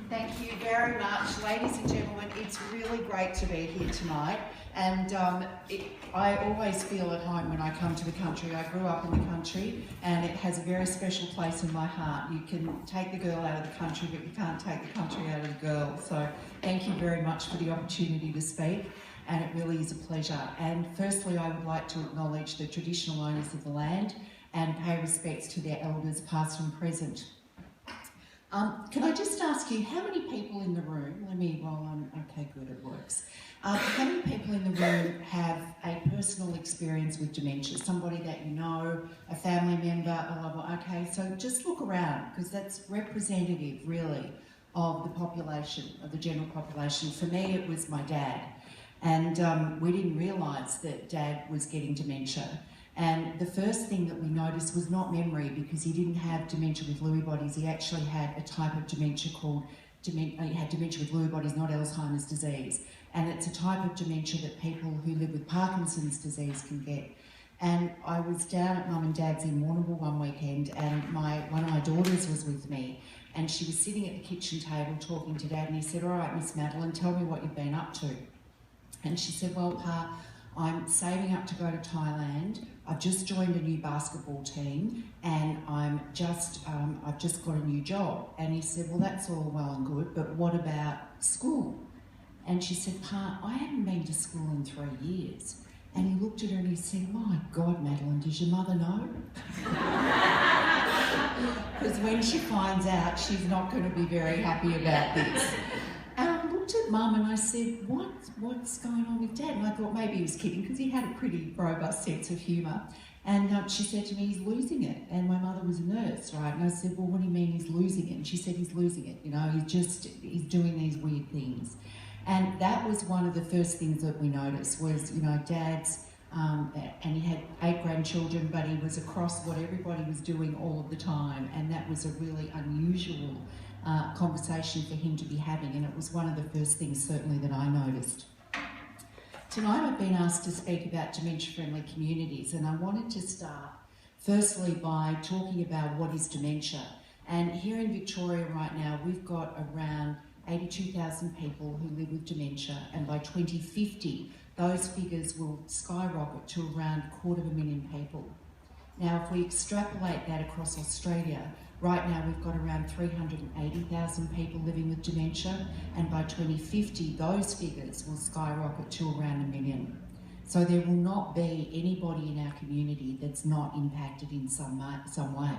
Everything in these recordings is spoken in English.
Thank you very much, ladies and gentlemen. It's really great to be here tonight, and I always feel at home when I come to the country. I grew up in the country, and it has a very special place in my heart. You can take the girl out of the country, but you can't take the country out of the girl. So thank you very much for the opportunity to speak, and it really is a pleasure. And firstly, I would like to acknowledge the traditional owners of the land and pay respects to their elders, past and present. Can I just ask you, how many people in the room, okay, good, it works. How many people in the room have a personal experience with dementia? Somebody that you know, a family member, okay, so just look around, because that's representative, really, of the population, of the general population. For me, it was my dad, and we didn't realise that Dad was getting dementia. And the first thing that we noticed was not memory, because he didn't have dementia with Lewy bodies. He actually had a type of dementia called, he had dementia with Lewy bodies, not Alzheimer's disease. And it's a type of dementia that people who live with Parkinson's disease can get. And I was down at Mum and Dad's in Warrnambool one weekend, and one of my daughters was with me, and she was sitting at the kitchen table talking to Dad, and he said, "All right, Miss Madeline, tell me what you've been up to." And she said, "Well, Pa, I'm saving up to go to Thailand. I've just joined a new basketball team, and I've just got a new job." And he said, "Well, that's all well and good, but what about school?" And she said, "Pa, I haven't been to school in 3 years." And he looked at her and he said, "My God, Madeline, does your mother know?" Because when she finds out, she's not going to be very happy about this. And I looked at Mum and I said, what's going on with Dad? And I thought maybe he was kidding, because he had a pretty robust sense of humour. And she said to me, "He's losing it." And my mother was a nurse, right? And I said, "Well, what do you mean he's losing it?" And she said, "He's losing it. You know, he's doing these weird things." And that was one of the first things that we noticed was, you know, Dad's, and he had 8 grandchildren, but he was across what everybody was doing all of the time. And that was a really unusual conversation for him to be having, and it was one of the first things certainly that I noticed. Tonight I've been asked to speak about dementia-friendly communities, and I wanted to start firstly by talking about what is dementia. And here in Victoria right now we've got around 82,000 people who live with dementia, and by 2050 those figures will skyrocket to around 250,000 people. Now if we extrapolate that across Australia, right now we've got around 380,000 people living with dementia, and by 2050 those figures will skyrocket to around 1 million. So there will not be anybody in our community that's not impacted in some way.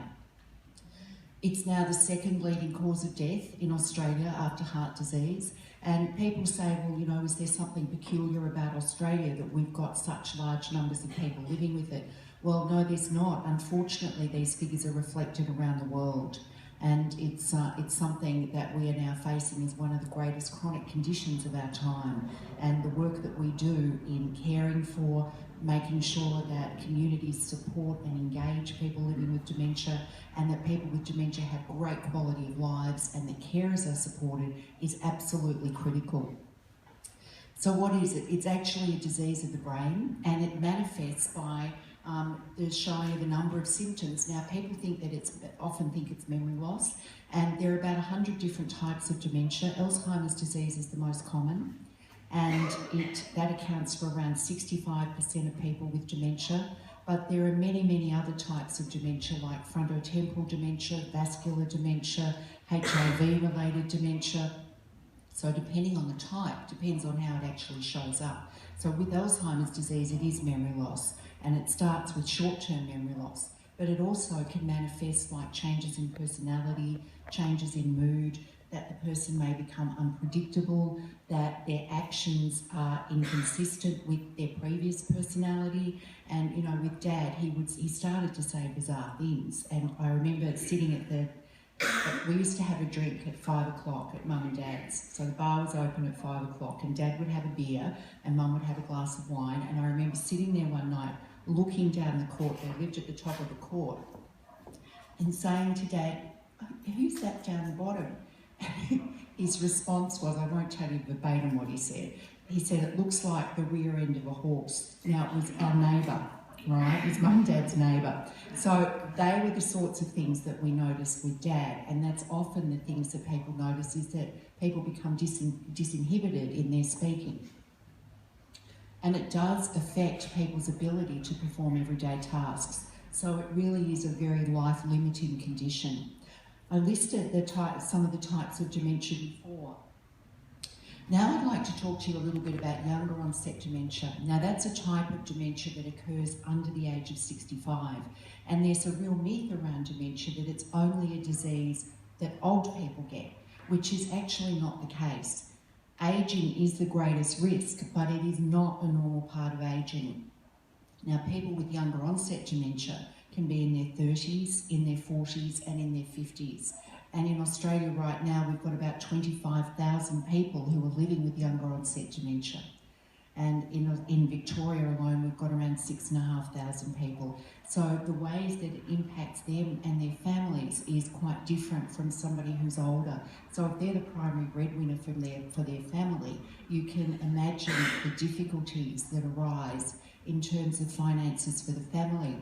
It's now the second leading cause of death in Australia after heart disease, and people say, well, you know, is there something peculiar about Australia that we've got such large numbers of people living with it? Well, no, there's not. Unfortunately, these figures are reflected around the world, and it's something that we are now facing as one of the greatest chronic conditions of our time. And the work that we do in caring for, making sure that communities support and engage people living with dementia, and that people with dementia have great quality of lives and that carers are supported, is absolutely critical. So what is it? It's actually a disease of the brain, and it manifests by the showing of a number of symptoms. Now people often think it's memory loss, and there are about 100 different types of dementia. Alzheimer's disease is the most common, and that accounts for around 65% of people with dementia. But there are many, many other types of dementia, like frontotemporal dementia, vascular dementia, HIV-related dementia. So depending on the type, depends on how it actually shows up. So with Alzheimer's disease, it is memory loss, and it starts with short-term memory loss, but it also can manifest like changes in personality, changes in mood, that the person may become unpredictable, that their actions are inconsistent with their previous personality. And you know, with Dad, he started to say bizarre things. And I remember sitting we used to have a drink at 5 o'clock at Mum and Dad's. So the bar was open at 5 o'clock, and Dad would have a beer and Mum would have a glass of wine. And I remember sitting there one night, looking down the court. They lived at the top of the court, and saying to Dad, "Who's that down the bottom?" His response was, I won't tell you verbatim what he said. He said, "It looks like the rear end of a horse." Now, it was our neighbour. right? His mum and dad's neighbour. So they were the sorts of things that we noticed with Dad, and that's often the things that people notice, is that people become disinhibited in their speaking. And it does affect people's ability to perform everyday tasks. So it really is a very life-limiting condition. I listed some of the types of dementia before. Now I'd like to talk to you a little bit about younger onset dementia. Now that's a type of dementia that occurs under the age of 65. And there's a real myth around dementia that it's only a disease that old people get, which is actually not the case. Ageing is the greatest risk, but it is not a normal part of ageing. Now people with younger onset dementia can be in their 30s, in their 40s and in their 50s. And in Australia right now, we've got about 25,000 people who are living with younger onset dementia. And in Victoria alone, we've got around 6,500 people. So the ways that it impacts them and their families is quite different from somebody who's older. So if they're the primary breadwinner for their family, you can imagine the difficulties that arise in terms of finances for the family.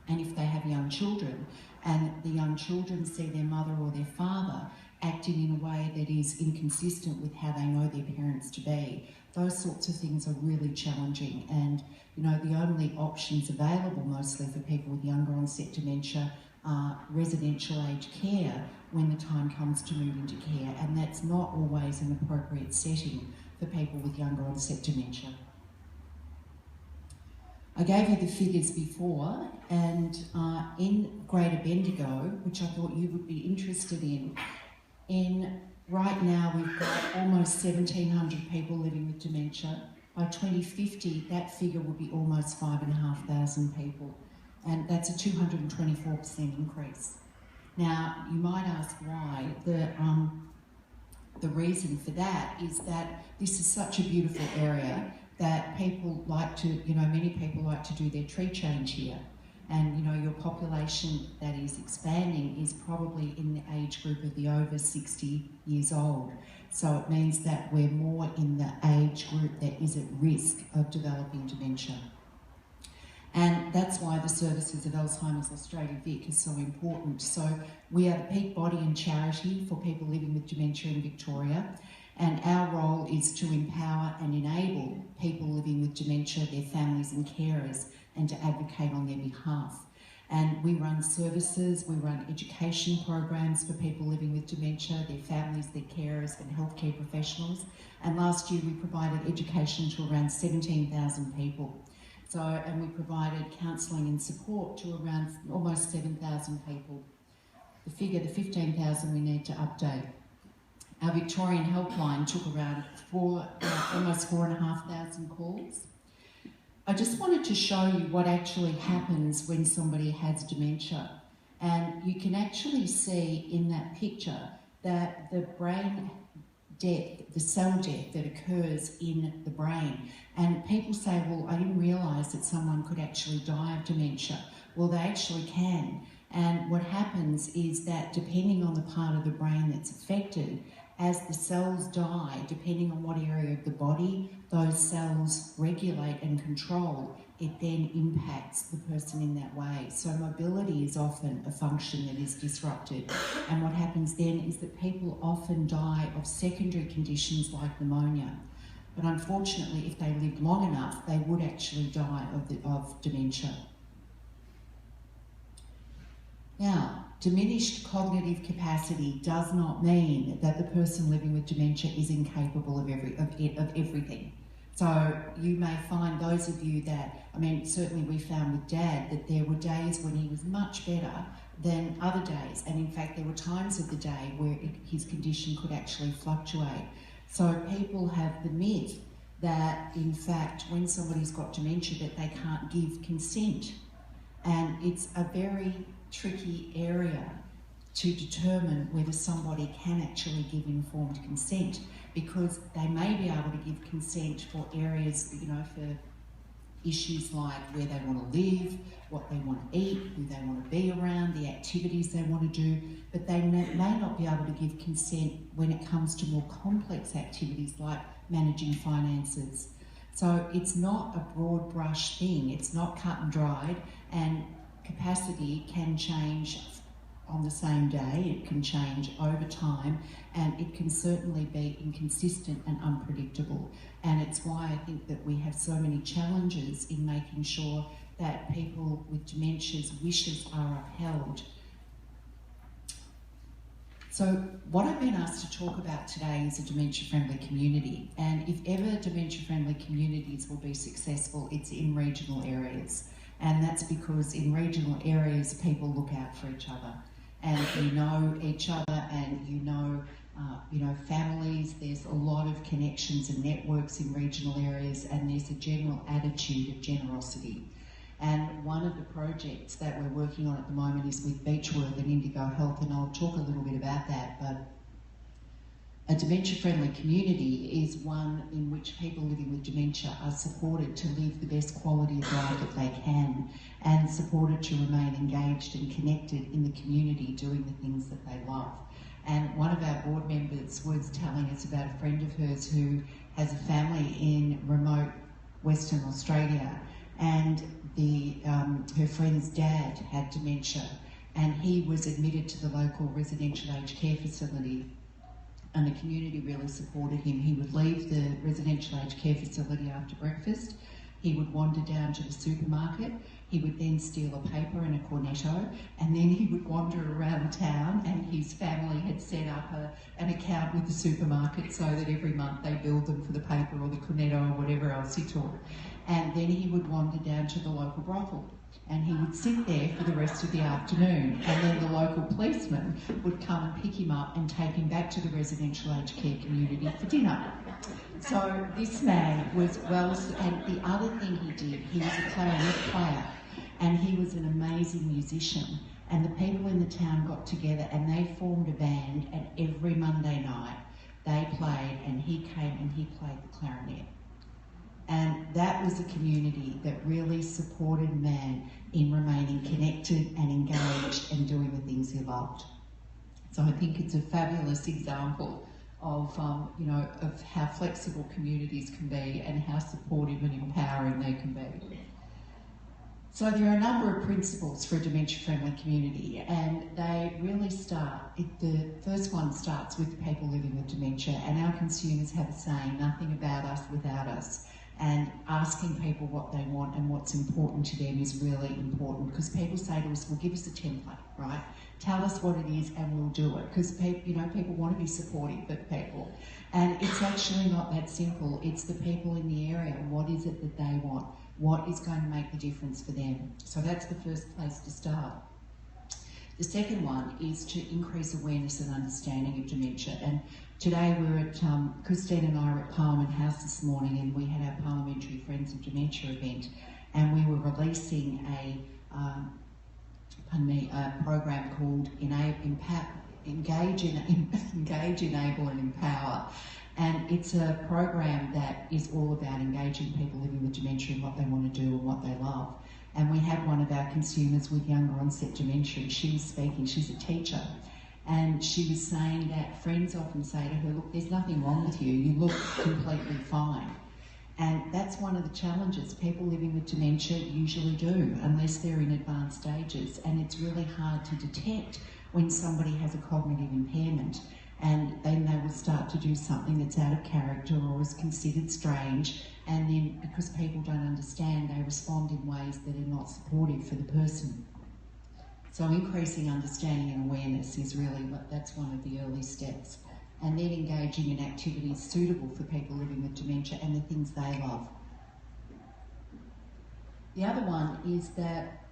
And if they have young children, and the young children see their mother or their father acting in a way that is inconsistent with how they know their parents to be, those sorts of things are really challenging. And you know, the only options available mostly for people with younger onset dementia are residential aged care when the time comes to move into care, and that's not always an appropriate setting for people with younger onset dementia. I gave you the figures before, and in Greater Bendigo, which I thought you would be interested in right now we've got almost 1,700 people living with dementia. By 2050, that figure will be almost 5,500 people, and that's a 224% increase. Now, you might ask why. The reason for that is that this is such a beautiful area that people like to, many people like to do their tree change here. And, your population that is expanding is probably in the age group of the over 60 years old. So it means that we're more in the age group that is at risk of developing dementia. And that's why the services of Alzheimer's Australia Vic is so important. So we are the peak body and charity for people living with dementia in Victoria. And our role is to empower and enable people living with dementia, their families and carers, and to advocate on their behalf. And we run services, we run education programs for people living with dementia, their families, their carers and healthcare professionals. And last year we provided education to around 17,000 people. And we provided counselling and support to around almost 7,000 people. The figure, the 15,000, we need to update. Our Victorian helpline took around almost 4,500 calls. I just wanted to show you what actually happens when somebody has dementia. And you can actually see in that picture that the brain death, the cell death that occurs in the brain. And people say, well, I didn't realise that someone could actually die of dementia. Well, they actually can. And what happens is that depending on the part of the brain that's affected, as the cells die, depending on what area of the body those cells regulate and control, it then impacts the person in that way. So mobility is often a function that is disrupted. And what happens then is that people often die of secondary conditions like pneumonia. But unfortunately, if they lived long enough, they would actually die of dementia. Now, diminished cognitive capacity does not mean that the person living with dementia is incapable of everything. So you may find, those of you that, certainly we found with Dad that there were days when he was much better than other days. And in fact, there were times of the day where his condition could actually fluctuate. So people have the myth that, in fact, when somebody's got dementia, that they can't give consent. And it's a very tricky area to determine whether somebody can actually give informed consent, because they may be able to give consent for areas, for issues like where they want to live, what they want to eat, who they want to be around, the activities they want to do, but they may not be able to give consent when it comes to more complex activities like managing finances. So it's not a broad brush thing, it's not cut and dried, and capacity can change on the same day, it can change over time, and it can certainly be inconsistent and unpredictable. And it's why I think that we have so many challenges in making sure that people with dementia's wishes are upheld. So what I've been asked to talk about today is a dementia-friendly community, and if ever dementia-friendly communities will be successful, it's in regional areas. And that's because in regional areas, people look out for each other. And you know each other, and you know families. There's a lot of connections and networks in regional areas, and there's a general attitude of generosity. And one of the projects that we're working on at the moment is with Beechworth and Indigo Health, and I'll talk a little bit about that. But a dementia-friendly community is one in which people living with dementia are supported to live the best quality of life that they can, and supported to remain engaged and connected in the community, doing the things that they love. And one of our board members was telling us about a friend of hers who has a family in remote Western Australia, and her friend's dad had dementia, and he was admitted to the local residential aged care facility, and the community really supported him. He would leave the residential aged care facility after breakfast, he would wander down to the supermarket, he would then steal a paper and a cornetto, and then he would wander around town, and his family had set up an account with the supermarket so that every month they billed them for the paper or the cornetto or whatever else he took. And then he would wander down to the local brothel, and he would sit there for the rest of the afternoon, and then the local policeman would come and pick him up and take him back to the residential aged care community for dinner. So this man was and the other thing he did, he was a clarinet player, and he was an amazing musician, and the people in the town got together and they formed a band, and every Monday night they played, and he came and he played the clarinet. And that was a community that really supported man in remaining connected and engaged and doing the things he loved. So I think it's a fabulous example of how flexible communities can be and how supportive and empowering they can be. So there are a number of principles for a dementia-friendly community, and they really the first one starts with people living with dementia, and our consumers have a saying, nothing about us without us. And asking people what they want and what's important to them is really important, because people say to us, well, give us a template, right? Tell us what it is and we'll do it, because people want to be supportive of people. And it's actually not that simple. It's the people in the area. What is it that they want? What is going to make the difference for them? So that's the first place to start. The second one is to increase awareness and understanding of dementia. And today we're at, Christine and I were at Parliament House this morning, and we had our Parliamentary Friends of Dementia event, and we were releasing a program called Engage, Enable and Empower. And it's a program that is all about engaging people living with dementia and what they want to do and what they love. And we had one of our consumers with younger onset dementia. She was speaking, she's a teacher, and she was saying that friends often say to her, look, there's nothing wrong with you, you look completely fine. And that's one of the challenges people living with dementia usually do, unless they're in advanced stages. And it's really hard to detect when somebody has a cognitive impairment, and then they will start to do something that's out of character or is considered strange, and then because people don't understand, they respond in ways that are not supportive for the person. So increasing understanding and awareness is really, that's one of the early steps. And then engaging in activities suitable for people living with dementia and the things they love. The other one is that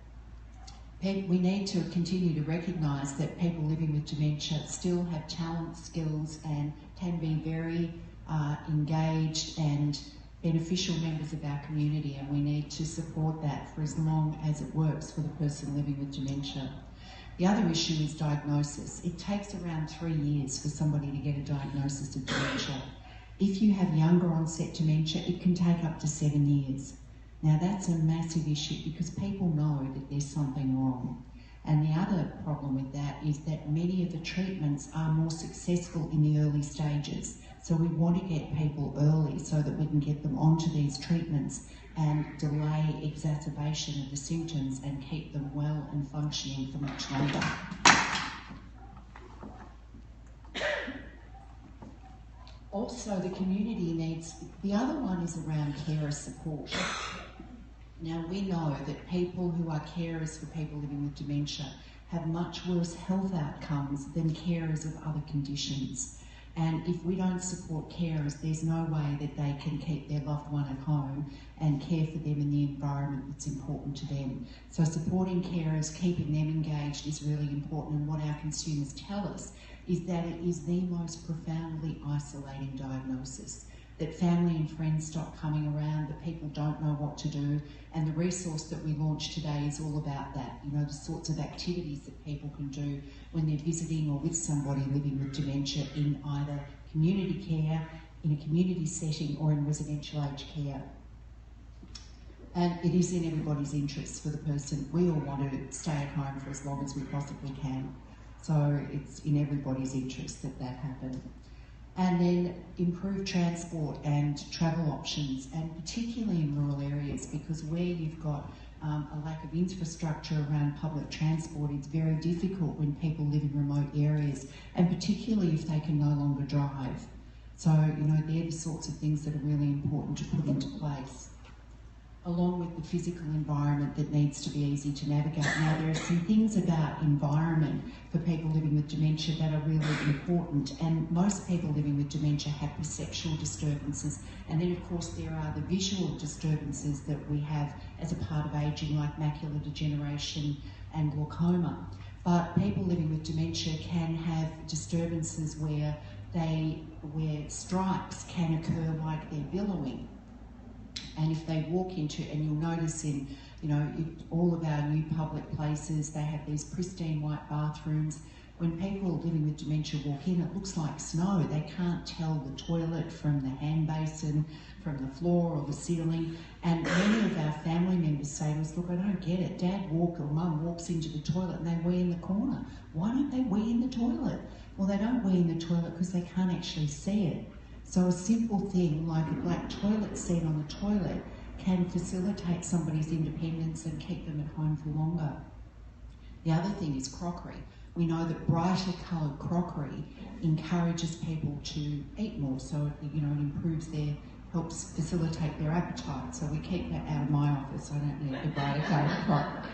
we need to continue to recognise that people living with dementia still have talent, skills, and can be very engaged and beneficial members of our community, and we need to support that for as long as it works for the person living with dementia. The other issue is diagnosis. It takes around 3 years for somebody to get a diagnosis of dementia. If you have younger onset dementia, it can take up to 7 years. Now that's a massive issue because people know that there's something wrong. And the other problem with that is that many of the treatments are more successful in the early stages. So we want to get people early so that we can get them onto these treatments and delay exacerbation of the symptoms and keep them well and functioning for much longer. Also, the community needs, the other one is around carer support. Now, we know that people who are carers for people living with dementia have much worse health outcomes than carers of other conditions. And if we don't support carers, there's no way that they can keep their loved one at home and care for them in the environment that's important to them. So supporting carers, keeping them engaged is really important, and what our consumers tell us is that it is the most profoundly isolating diagnosis, that family and friends stop coming around, that people don't know what to do, and the resource that we launched today is all about that, you know, the sorts of activities that people can do when they're visiting or with somebody living with dementia in either community care, in a community setting, or in residential aged care. And it is in everybody's interest for the person. We all want to stay at home for as long as we possibly can. So it's in everybody's interest that that happen. And then improve transport and travel options, and particularly in rural areas, because where you've got a lack of infrastructure around public transport, it's very difficult when people live in remote areas, and particularly if they can no longer drive. So, you know, they're the sorts of things that are really important to put into place, along with the physical environment that needs to be easy to navigate. Now, there are some things about environment for people living with dementia that are really important, and most people living with dementia have perceptual disturbances, and then of course there are the visual disturbances that we have as a part of ageing, like macular degeneration and glaucoma. But people living with dementia can have disturbances where stripes can occur, like they're billowing. And if they walk into, and you'll notice in, you know, all of our new public places, they have these pristine white bathrooms. When people living with dementia walk in, it looks like snow. They can't tell the toilet from the hand basin, from the floor or the ceiling. And many of our family members say to us, look, I don't get it. Dad or Mum walks into the toilet and they wee in the corner. Why don't they wee in the toilet? Well, they don't wee in the toilet because they can't actually see it. So a simple thing like a black toilet seat on the toilet can facilitate somebody's independence and keep them at home for longer. The other thing is crockery. We know that brighter coloured crockery encourages people to eat more, so it improves helps facilitate their appetite. So we keep that out of my office. I don't need the brighter coloured crockery.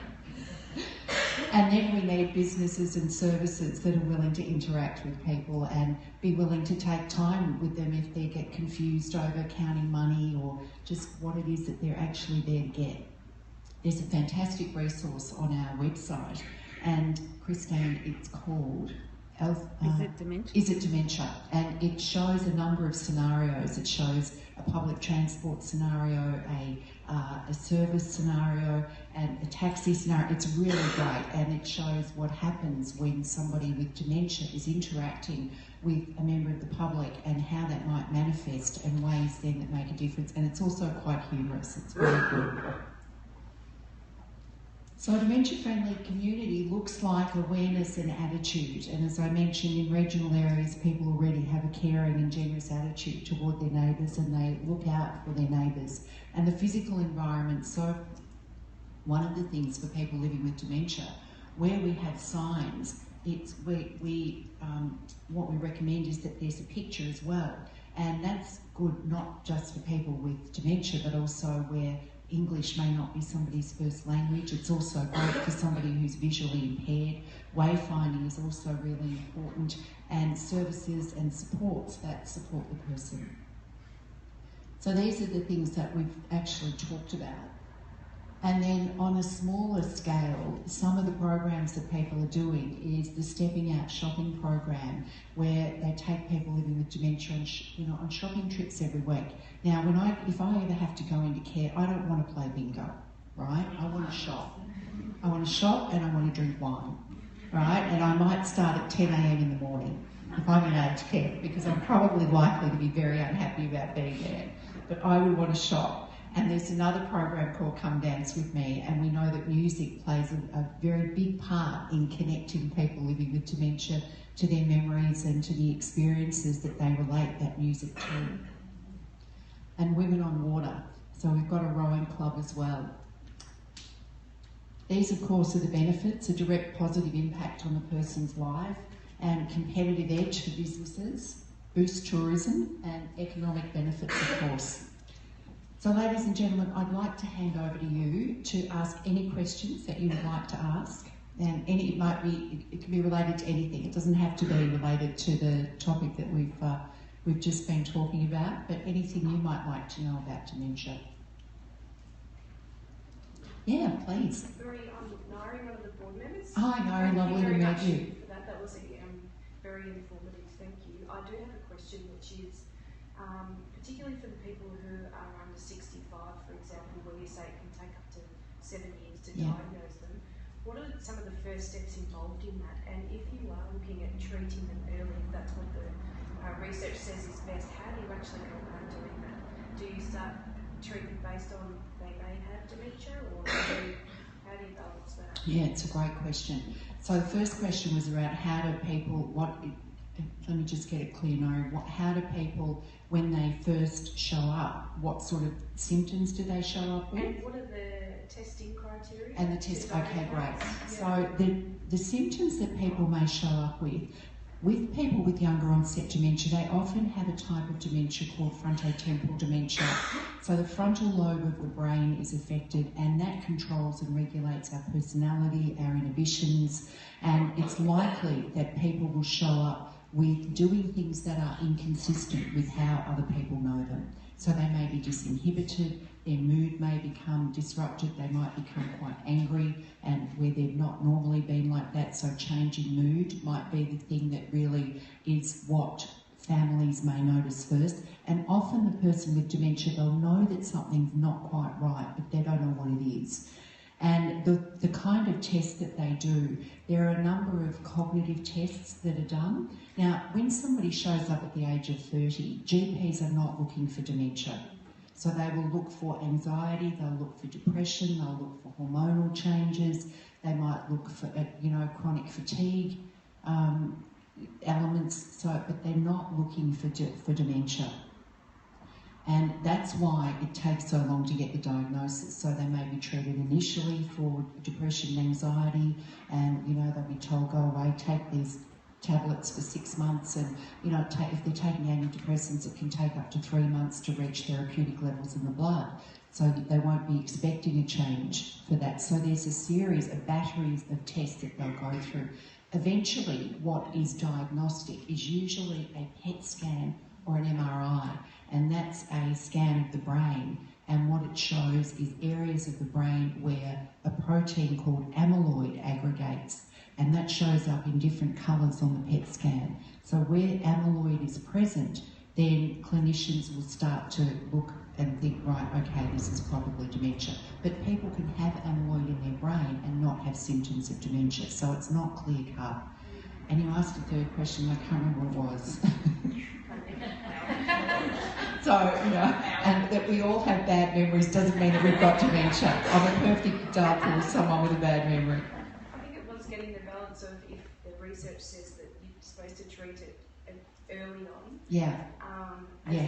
And then we need businesses and services that are willing to interact with people and be willing to take time with them if they get confused over counting money or just what it is that they're actually there to get. There's a fantastic resource on our website, and Christine, it's called Is It Dementia? Is It Dementia? And it shows a number of scenarios. It shows a public transport scenario, a service scenario, and a taxi scenario. It's really great, and it shows what happens when somebody with dementia is interacting with a member of the public and how that might manifest and ways then that make a difference. And it's also quite humorous. It's very good. So a dementia-friendly community looks like awareness and attitude, and as I mentioned, in regional areas people already have a caring and generous attitude toward their neighbours, and they look out for their neighbours. And the physical environment, so one of the things for people living with dementia, where we have signs, what we recommend is that there's a picture as well, and that's good not just for people with dementia but also where English may not be somebody's first language. It's also great for somebody who's visually impaired. Wayfinding is also really important, and services and supports that support the person. So these are the things that we've actually talked about. And then on a smaller scale, some of the programs that people are doing is the Stepping Out shopping program, where they take people living with dementia on shopping trips every week. Now, if I ever have to go into care, I don't want to play bingo, right? I want to shop. I want to shop and I want to drink wine, right? And I might start at 10 a.m. in the morning if I'm in aged care, because I'm probably likely to be very unhappy about being there. But I would want to shop. And there's another program called Come Dance With Me, and we know that music plays a very big part in connecting people living with dementia to their memories and to the experiences that they relate that music to. And Women on Water. So we've got a rowing club as well. These, of course, are the benefits, a direct positive impact on the person's life and competitive edge for businesses, boost tourism and economic benefits, of course. So, ladies and gentlemen, I'd like to hand over to you to ask any questions that you would like to ask. And it can be related to anything. It doesn't have to be related to the topic that we've just been talking about, but anything you might like to know about dementia. Yeah, please. Sorry, I'm Nari, one of the board members. Hi, Nari, lovely to meet you. For that was very informative, thank you. I do have a question, which is particularly for the people who are under 65, for example, where you say it can take up to 7 years to diagnose them. What are some of the first steps involved in that? And if you are looking at treating them early, if that's what the research says is best, how do you actually go about doing that? Do you start treatment based on they may have dementia, or how do you balance that? Yeah, it's a great question. So the first question was around how do people, let me just get it clear, Nari, how do people, when they first show up, what sort of symptoms do they show up with? And what are the testing criteria? And the test, okay, great. Yeah. So the symptoms that people may show up with people with younger onset dementia, they often have a type of dementia called frontotemporal dementia. So the frontal lobe of the brain is affected, and that controls and regulates our personality, our inhibitions, and it's likely that people will show up with doing things that are inconsistent with how other people know them. So they may be disinhibited, their mood may become disrupted, they might become quite angry, and where they've not normally been like that, so changing mood might be the thing that really is what families may notice first. And often the person with dementia, they'll know that something's not quite right, but they don't know what it is. And the kind of tests that they do, there are a number of cognitive tests that are done. Now, when somebody shows up at the age of 30, GPs are not looking for dementia. So they will look for anxiety, they'll look for depression, they'll look for hormonal changes, they might look for, chronic fatigue elements, but they're not looking for dementia. And that's why it takes so long to get the diagnosis. So they may be treated initially for depression and anxiety, and they'll be told, go away, take these tablets for 6 months, and if they're taking antidepressants, it can take up to 3 months to reach therapeutic levels in the blood. So that they won't be expecting a change for that. So there's a batteries of tests that they'll go through. Eventually, what is diagnostic is usually a PET scan or an MRI, and that's a scan of the brain, and what it shows is areas of the brain where a protein called amyloid aggregates, and that shows up in different colours on the PET scan. So where amyloid is present, then clinicians will start to look and think, right, okay, this is probably dementia. But people can have amyloid in their brain and not have symptoms of dementia, so it's not clear cut. And you asked a third question, I can't remember what it was. So, and that we all have bad memories doesn't mean that we've got dementia. I'm a perfect example of someone with a bad memory. I think it was getting the balance of if the research says that you're supposed to treat it early on. Yeah.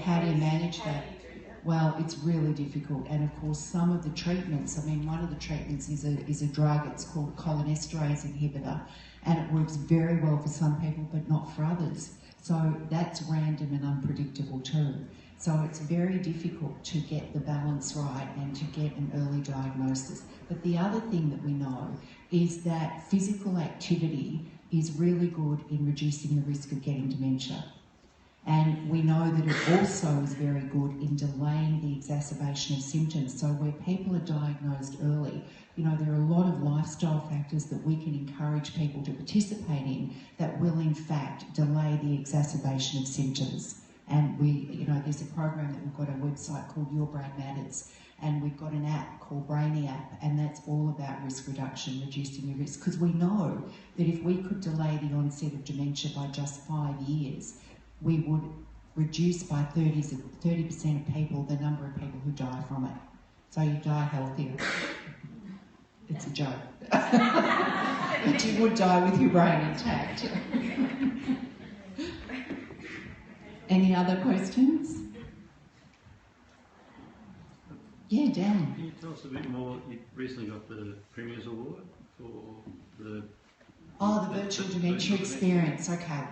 How do you manage that? How do you do that? Well, it's really difficult, and of course some of the treatments, one of the treatments is a drug, it's called a cholinesterase inhibitor, and it works very well for some people but not for others. So that's random and unpredictable too. So it's very difficult to get the balance right and to get an early diagnosis. But the other thing that we know is that physical activity is really good in reducing the risk of getting dementia. And we know that it also is very good in delaying the exacerbation of symptoms. So where people are diagnosed early, there are a lot of lifestyle factors that we can encourage people to participate in that will in fact delay the exacerbation of symptoms. And there's a program that we've got a website called Your Brain Matters, and we've got an app called Brainy App, and that's all about risk reduction, reducing the risk. Because we know that if we could delay the onset of dementia by just 5 years, we would reduce by 30% of people the number of people who die from it. so you die healthier. It's a joke. But you would die with your brain intact. Any other questions? Yeah, Dan. Can you tell us a bit more? You recently got the Premier's Award for the... Oh, the virtual dementia experience. Okay.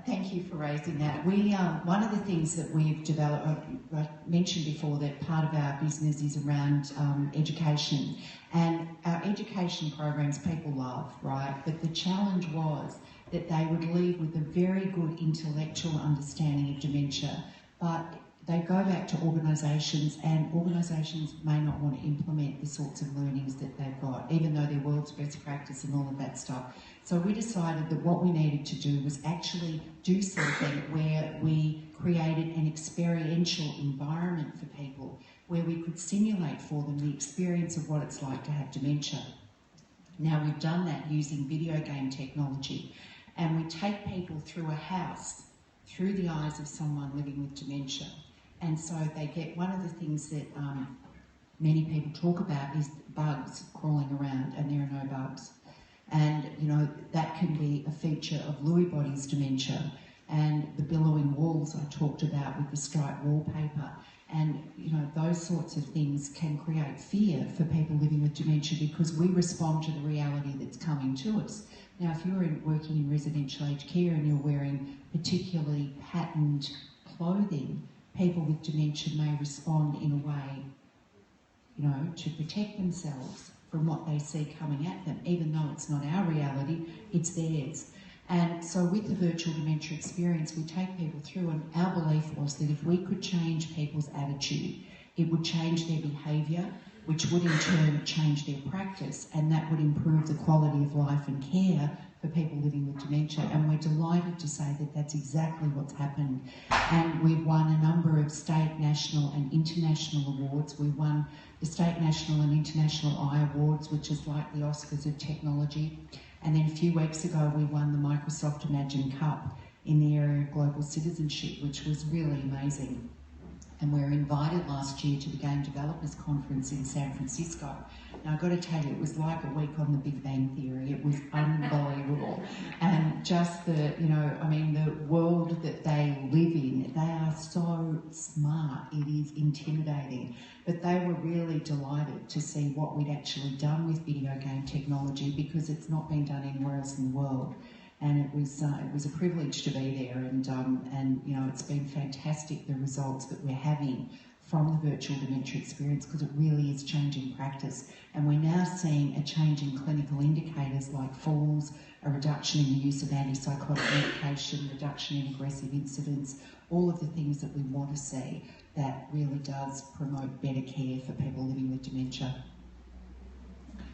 Thank you for raising that. We one of the things that we've developed, I mentioned before that part of our business is around education, and our education programs people love, right? But the challenge was that they would leave with a very good intellectual understanding of dementia, but they go back to organisations, and organisations may not want to implement the sorts of learnings that they've got, even though they're world's best practice and all of that stuff. So we decided that what we needed to do was actually do something where we created an experiential environment for people, where we could simulate for them the experience of what it's like to have dementia. Now, we've done that using video game technology, and we take people through a house through the eyes of someone living with dementia. And so they get, one of the things that many people talk about is bugs crawling around, and there are no bugs. And, you know, that can be a feature of Lewy body's dementia, and the billowing walls I talked about with the striped wallpaper. And, you know, those sorts of things can create fear for people living with dementia, because we respond to the reality that's coming to us. Now, if you're working in residential aged care and you're wearing particularly patterned clothing, people with dementia may respond in a way, you know, to protect themselves from what they see coming at them, even though it's not our reality, it's theirs. And so with the virtual dementia experience, we take people through, and our belief was that if we could change people's attitude, it would change their behaviour, which would in turn change their practice, and that would improve the quality of life and care for people living with dementia. And we're delighted to say that that's exactly what's happened. And we've won a number of state, national and international awards. We won the state, national and international I Awards, which is like the Oscars of technology. And then a few weeks ago, we won the Microsoft Imagine Cup in the area of global citizenship, which was really amazing. And we were invited last year to the Game Developers Conference in San Francisco. Now, I've got to tell you, it was like a week on the Big Bang Theory. It was unbelievable. And just the, you know, I mean, the world that they live in, they are so smart. It is intimidating. But they were really delighted to see what we'd actually done with video game technology, because it's not been done anywhere else in the world. And it was a privilege to be there, and you know, it's been fantastic, the results that we're having from the virtual dementia experience, because it really is changing practice. And we're now seeing a change in clinical indicators like falls, a reduction in the use of antipsychotic medication, reduction in aggressive incidents, all of the things that we want to see that really does promote better care for people living with dementia.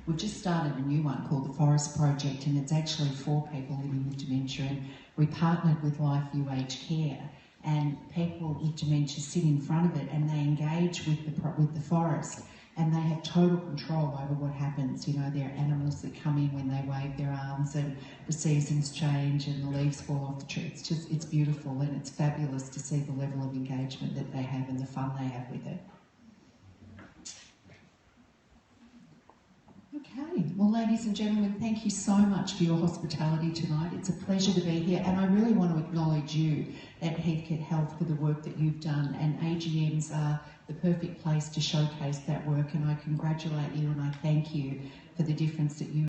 We've just started a new one called the Forest Project, and it's actually for people living with dementia, and we partnered with Life UH Care, and people with dementia sit in front of it and they engage with the forest, and they have total control over what happens. You know, there are animals that come in when they wave their arms, and the seasons change and the leaves fall off the tree. It's beautiful, and it's fabulous to see the level of engagement that they have and the fun they have with it. Okay, well, ladies and gentlemen, thank you so much for your hospitality tonight. It's a pleasure to be here, and I really want to acknowledge you at Heathcote Health for the work that you've done, and AGMs are the perfect place to showcase that work, and I congratulate you and I thank you for the difference that you